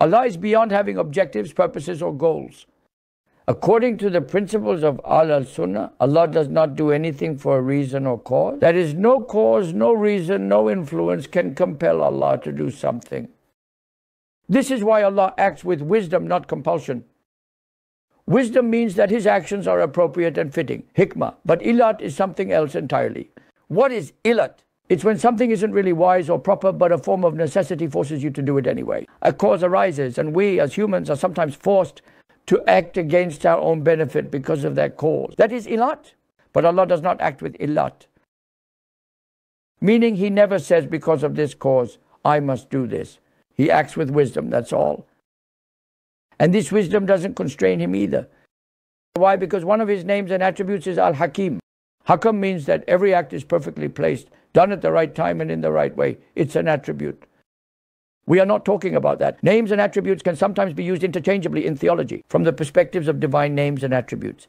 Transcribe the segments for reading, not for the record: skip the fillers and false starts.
Allah is beyond having objectives, purposes, or goals. According to the principles of al-Sunnah, Allah does not do anything for a reason or cause. There is no cause, no reason, no influence can compel Allah to do something. This is why Allah acts with wisdom, not compulsion. Wisdom means that His actions are appropriate and fitting, hikmah. But ilat is something else entirely. What is ilat? It's when something isn't really wise or proper, but a form of necessity forces you to do it anyway. A cause arises, and we as humans are sometimes forced to act against our own benefit because of that cause. That is ilat. But Allah does not act with ilat. Meaning He never says, because of this cause, I must do this. He acts with wisdom, that's all. And this wisdom doesn't constrain Him either. Why? Because one of His names and attributes is Al-Hakim. Hakam means that every act is perfectly placed, done at the right time and in the right way. It's an attribute. We are not talking about that. Names and attributes can sometimes be used interchangeably in theology from the perspectives of divine names and attributes.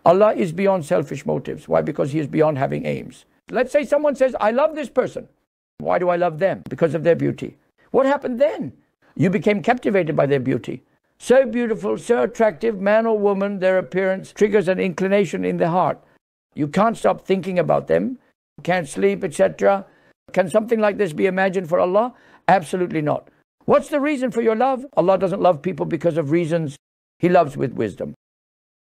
Allah is beyond selfish motives. Why? Because He is beyond having aims. Let's say someone says, I love this person. Why do I love them? Because of their beauty. What happened then? You became captivated by their beauty. So beautiful, so attractive, man or woman, their appearance triggers an inclination in the heart. You can't stop thinking about them, can't sleep, etc. Can something like this be imagined for Allah? Absolutely not. What's the reason for your love? Allah doesn't love people because of reasons. He loves with wisdom,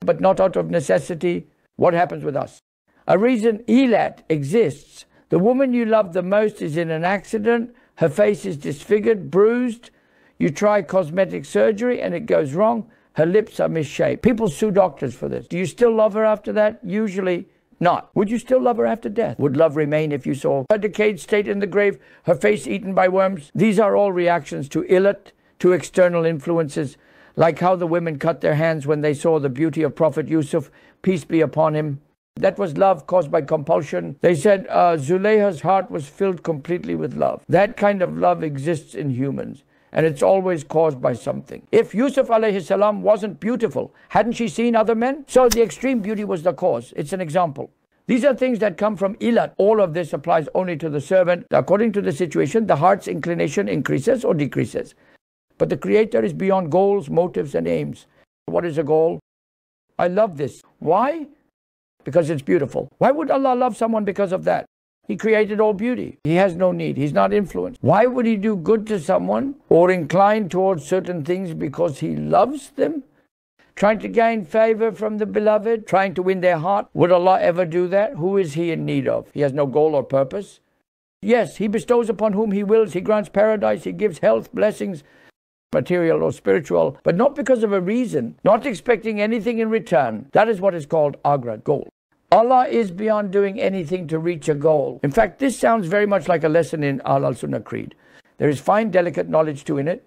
but not out of necessity. What happens with us? A reason ilat exists. The woman you love the most is in an accident. Her face is disfigured, bruised. You try cosmetic surgery and it goes wrong. Her lips are misshaped. People sue doctors for this. Do you still love her after that? Usually not. Would you still love her after death? Would love remain if you saw her decayed state in the grave, her face eaten by worms? These are all reactions to illat, to external influences, like how the women cut their hands when they saw the beauty of Prophet Yusuf, peace be upon him. That was love caused by compulsion. They said Zulayha's heart was filled completely with love. That kind of love exists in humans. And it's always caused by something. If Yusuf alayhi salam wasn't beautiful, hadn't she seen other men? So the extreme beauty was the cause. It's an example. These are things that come from ilat. All of this applies only to the servant. According to the situation, the heart's inclination increases or decreases. But the Creator is beyond goals, motives, and aims. What is a goal? I love this. Why? Because it's beautiful. Why would Allah love someone because of that? He created all beauty. He has no need. He's not influenced. Why would He do good to someone or incline towards certain things because He loves them? Trying to gain favor from the beloved, trying to win their heart. Would Allah ever do that? Who is He in need of? He has no goal or purpose. Yes, He bestows upon whom He wills. He grants paradise. He gives health, blessings, material or spiritual, but not because of a reason, not expecting anything in return. That is what is called agra, goal. Allah is beyond doing anything to reach a goal. In fact, this sounds very much like a lesson in Al-Sunnah Creed. There is fine, delicate knowledge too in it.